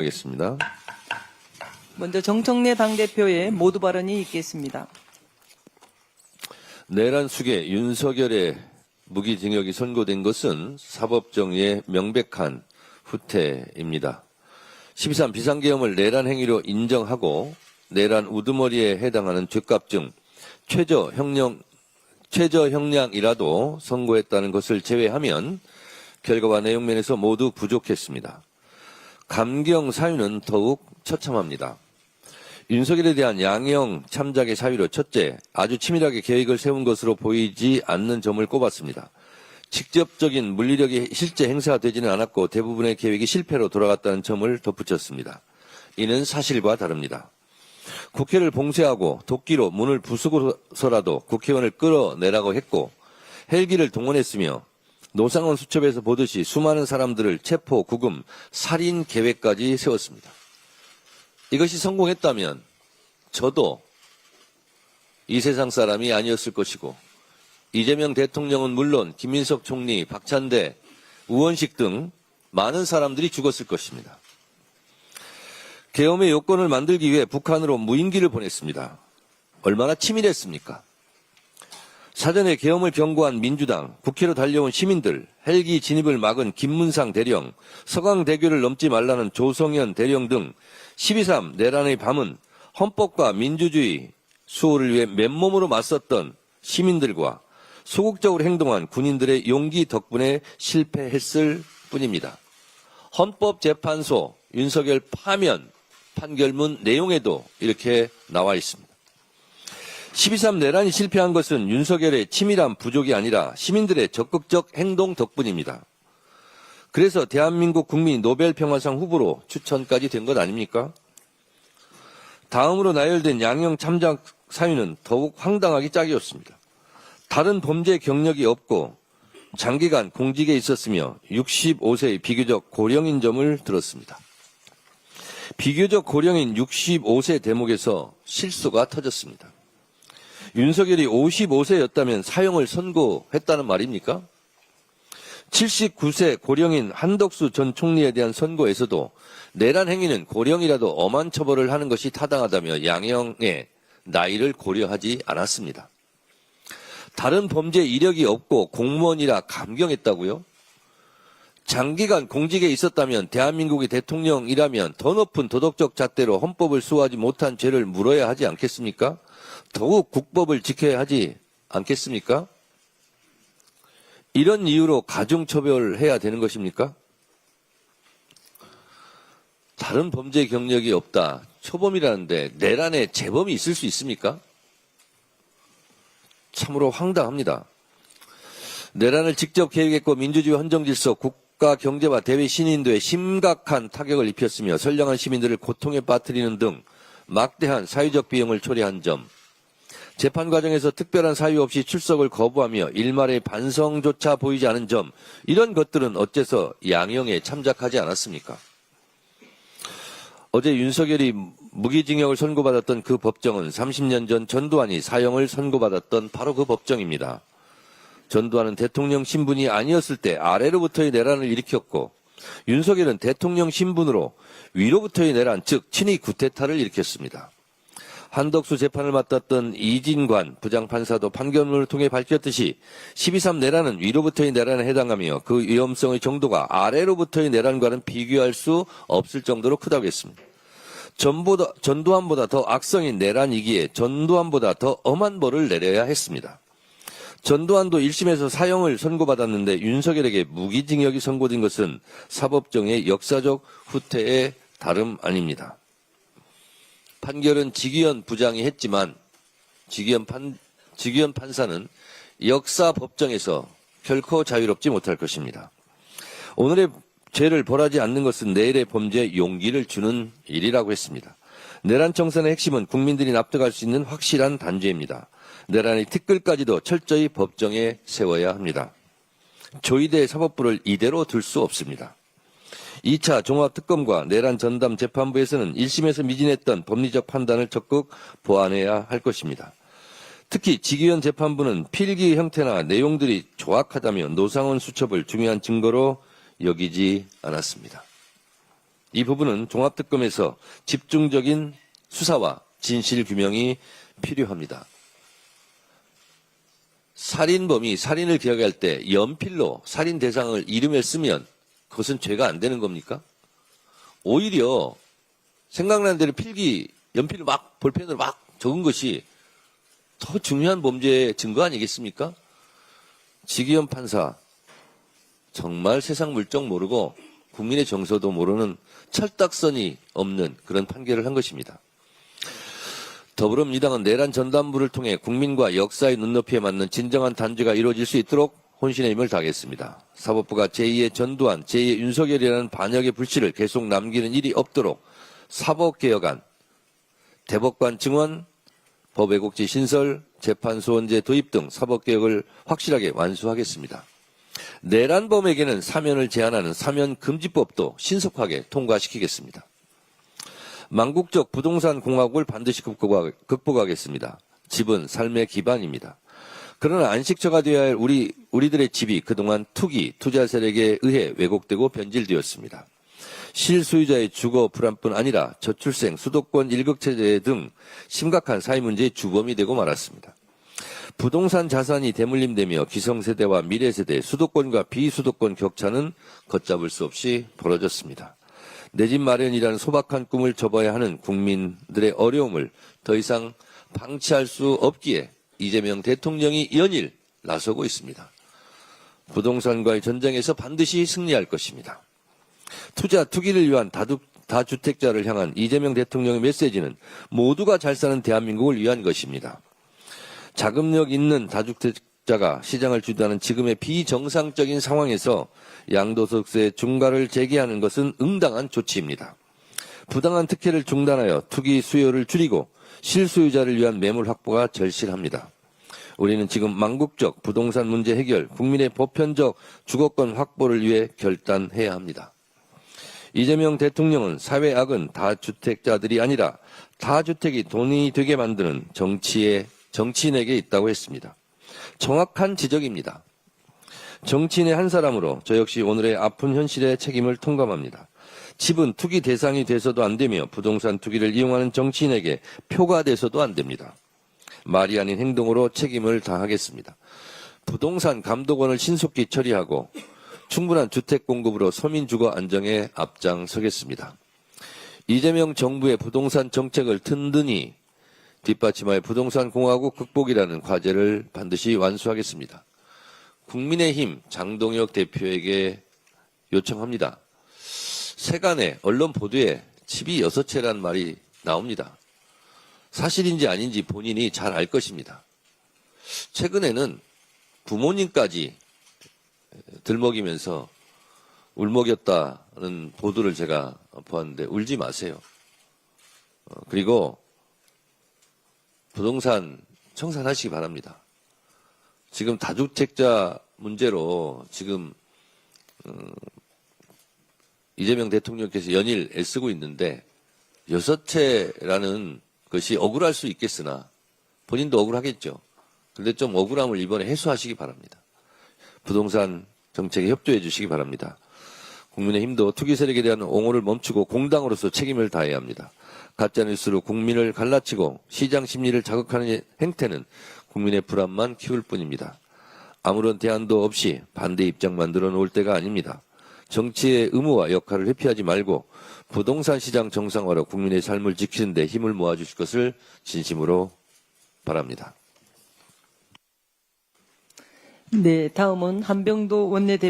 하겠습니다. 먼저 정청래 당대표의 모두 발언이 있겠습니다. 내란 수계 윤석열의 무기징역이 선고된 것은 사법정의의 명백한 후퇴입니다. 12.3 비상계엄을 내란 행위로 인정하고 내란 우두머리에 해당하는 죄값 중 최저 형량이라도 선고했다는 것을 제외하면 결과와 내용 면에서 모두 부족했습니다. 감경 사유는 더욱 처참합니다. 윤석열에 대한 양형 참작의 사유로 첫째, 아주 치밀하게 계획을 세운 것으로 보이지 않는 점을 꼽았습니다. 직접적인 물리력이 실제 행사되지는 않았고 대부분의 계획이 실패로 돌아갔다는 점을 덧붙였습니다. 이는 사실과 다릅니다. 국회를 봉쇄하고 도끼로 문을 부수고서라도 국회의원을 끌어내라고 했고 헬기를 동원했으며 노상원 수첩에서 보듯이 수많은 사람들을 체포, 구금, 살인 계획까지 세웠습니다. 이것이 성공했다면 저도 이 세상 사람이 아니었을 것이고 이재명 대통령은 물론 김민석 총리, 박찬대, 우원식 등 많은 사람들이 죽었을 것입니다. 계엄의 요건을 만들기 위해 북한으로 무인기를 보냈습니다. 얼마나 치밀했습니까? 사전에 계엄을 경고한 민주당, 국회로 달려온 시민들, 헬기 진입을 막은 김문상 대령, 서강대교를 넘지 말라는 조성현 대령 등 12.3 내란의 밤은 헌법과 민주주의 수호를 위해 맨몸으로 맞섰던 시민들과 소극적으로 행동한 군인들의 용기 덕분에 실패했을 뿐입니다. 헌법재판소 윤석열 파면 판결문 내용에도 이렇게 나와 있습니다. 12.3 내란이 실패한 것은 윤석열의 치밀한 부족이 아니라 시민들의 적극적 행동 덕분입니다. 그래서 대한민국 국민 노벨평화상 후보로 추천까지 된 것 아닙니까? 다음으로 나열된 양형 참작 사유는 더욱 황당하기 짝이었습니다. 다른 범죄 경력이 없고 장기간 공직에 있었으며 65세의 비교적 고령인 점을 들었습니다. 비교적 고령인 65세 대목에서 실수가 터졌습니다. 윤석열이 55세였다면 사형을 선고했다는 말입니까? 79세 고령인 한덕수 전 총리에 대한 선고에서도 내란 행위는 고령이라도 엄한 처벌을 하는 것이 타당하다며 양형의 나이를 고려하지 않았습니다. 다른 범죄 이력이 없고 공무원이라 감경했다고요? 장기간 공직에 있었다면 대한민국의 대통령이라면 더 높은 도덕적 잣대로 헌법을 수호하지 못한 죄를 물어야 하지 않겠습니까? 더욱 국법을 지켜야 하지 않겠습니까? 이런 이유로 가중처벌해야 되는 것입니까? 다른 범죄 경력이 없다. 초범이라는데 내란에 재범이 있을 수 있습니까? 참으로 황당합니다. 내란을 직접 계획했고 민주주의 헌정질서, 국가 경제와 대외 신인도에 심각한 타격을 입혔으며 선량한 시민들을 고통에 빠뜨리는 등 막대한 사회적 비용을 초래한 점, 재판 과정에서 특별한 사유 없이 출석을 거부하며 일말의 반성조차 보이지 않은 점, 이런 것들은 어째서 양형에 참작하지 않았습니까? 어제 윤석열이 무기징역을 선고받았던 그 법정은 30년 전 전두환이 사형을 선고받았던 바로 그 법정입니다. 전두환은 대통령 신분이 아니었을 때 아래로부터의 내란을 일으켰고 윤석열은 대통령 신분으로 위로부터의 내란, 즉 친위 구테타를 일으켰습니다. 한덕수 재판을 맡았던 이진관 부장판사도 판결문을 통해 밝혔듯이 12.3 내란은 위로부터의 내란에 해당하며 그 위험성의 정도가 아래로부터의 내란과는 비교할 수 없을 정도로 크다고 했습니다. 전두환보다 더 악성인 내란이기에 전두환보다 더 엄한 벌을 내려야 했습니다. 전두환도 1심에서 사형을 선고받았는데 윤석열에게 무기징역이 선고된 것은 사법정의 역사적 후퇴에 다름 아닙니다. 판결은 지기현 부장이 했지만 지기현 판사는 역사 법정에서 결코 자유롭지 못할 것입니다. 오늘의 죄를 벌하지 않는 것은 내일의 범죄에 용기를 주는 일이라고 했습니다. 내란 청산의 핵심은 국민들이 납득할 수 있는 확실한 단죄입니다. 내란의 티끌까지도 철저히 법정에 세워야 합니다. 조이대 사법부를 이대로 둘 수 없습니다. 2차 종합특검과 내란 전담 재판부에서는 1심에서 미진했던 법리적 판단을 적극 보완해야 할 것입니다. 특히 지기현 재판부는 필기 형태나 내용들이 조악하다며 노상원 수첩을 중요한 증거로 여기지 않았습니다. 이 부분은 종합특검에서 집중적인 수사와 진실 규명이 필요합니다. 살인범이 살인을 기억할 때 연필로 살인 대상을 이름에 쓰면 그것은 죄가 안 되는 겁니까? 오히려 생각나는 대로 필기, 연필로 막 볼펜으로 막 적은 것이 더 중요한 범죄의 증거 아니겠습니까? 지기현 판사 정말 세상 물정 모르고 국민의 정서도 모르는 철딱선이 없는 그런 판결을 한 것입니다. 더불어민주당은 내란 전담부를 통해 국민과 역사의 눈높이에 맞는 진정한 단죄가 이루어질 수 있도록 혼신의 힘을 다하겠습니다. 사법부가 제2의 전두환, 제2의 윤석열이라는 반역의 불씨를 계속 남기는 일이 없도록 사법개혁안, 대법관 증원, 법외국지 신설, 재판소원제 도입 등 사법개혁을 확실하게 완수하겠습니다. 내란범에게는 사면을 제한하는 사면금지법도 신속하게 통과시키겠습니다. 망국적 부동산 공화국을 반드시 극복하겠습니다. 집은 삶의 기반입니다. 그러나 안식처가 되어야 할 우리들의 집이 그동안 투기, 투자 세력에 의해 왜곡되고 변질되었습니다. 실소유자의 주거 불안뿐 아니라 저출생, 수도권 일극체제 등 심각한 사회 문제의 주범이 되고 말았습니다. 부동산 자산이 대물림되며 기성세대와 미래세대, 수도권과 비수도권 격차는 걷잡을 수 없이 벌어졌습니다. 내 집 마련이라는 소박한 꿈을 접어야 하는 국민들의 어려움을 더 이상 방치할 수 없기에 이재명 대통령이 연일 나서고 있습니다. 부동산과의 전쟁에서 반드시 승리할 것입니다. 투기를 위한 다주택자를 향한 이재명 대통령의 메시지는 모두가 잘 사는 대한민국을 위한 것입니다. 자금력 있는 다주택자가 시장을 주도하는 지금의 비정상적인 상황에서 양도소득세 중과를 제기하는 것은 응당한 조치입니다. 부당한 특혜를 중단하여 투기 수요를 줄이고 실소유자를 위한 매물 확보가 절실합니다. 우리는 지금 망국적 부동산 문제 해결, 국민의 보편적 주거권 확보를 위해 결단해야 합니다. 이재명 대통령은 사회 악은 다주택자들이 아니라 다주택이 돈이 되게 만드는 정치인에게 있다고 했습니다. 정확한 지적입니다. 정치인의 한 사람으로 저 역시 오늘의 아픈 현실의 책임을 통감합니다. 집은 투기 대상이 돼서도 안 되며 부동산 투기를 이용하는 정치인에게 표가 돼서도 안 됩니다. 말이 아닌 행동으로 책임을 다하겠습니다. 부동산 감독원을 신속히 처리하고 충분한 주택 공급으로 서민 주거 안정에 앞장서겠습니다. 이재명 정부의 부동산 정책을 든든히 뒷받침하여 부동산 공화국 극복이라는 과제를 반드시 완수하겠습니다. 국민의힘 장동혁 대표에게 요청합니다. 세간의 언론 보도에 집이 6채란 말이 나옵니다. 사실인지 아닌지 본인이 잘 알 것입니다. 최근에는 부모님까지 들먹이면서 울먹였다는 보도를 제가 보았는데 울지 마세요. 그리고 부동산 청산하시기 바랍니다. 지금 다주택자 문제로 지금 이재명 대통령께서 연일 애쓰고 있는데 6채라는 것이 억울할 수 있겠으나 본인도 억울하겠죠. 그런데 좀 억울함을 이번에 해소하시기 바랍니다. 부동산 정책에 협조해 주시기 바랍니다. 국민의힘도 투기 세력에 대한 옹호를 멈추고 공당으로서 책임을 다해야 합니다. 가짜뉴스로 국민을 갈라치고 시장 심리를 자극하는 행태는 국민의 불안만 키울 뿐입니다. 아무런 대안도 없이 반대 입장 만들어 놓을 때가 아닙니다. 정치의 의무와 역할을 회피하지 말고 부동산 시장 정상화로 국민의 삶을 지키는 데 힘을 모아주실 것을 진심으로 바랍니다. 네, 다음은 한병도 원내대표.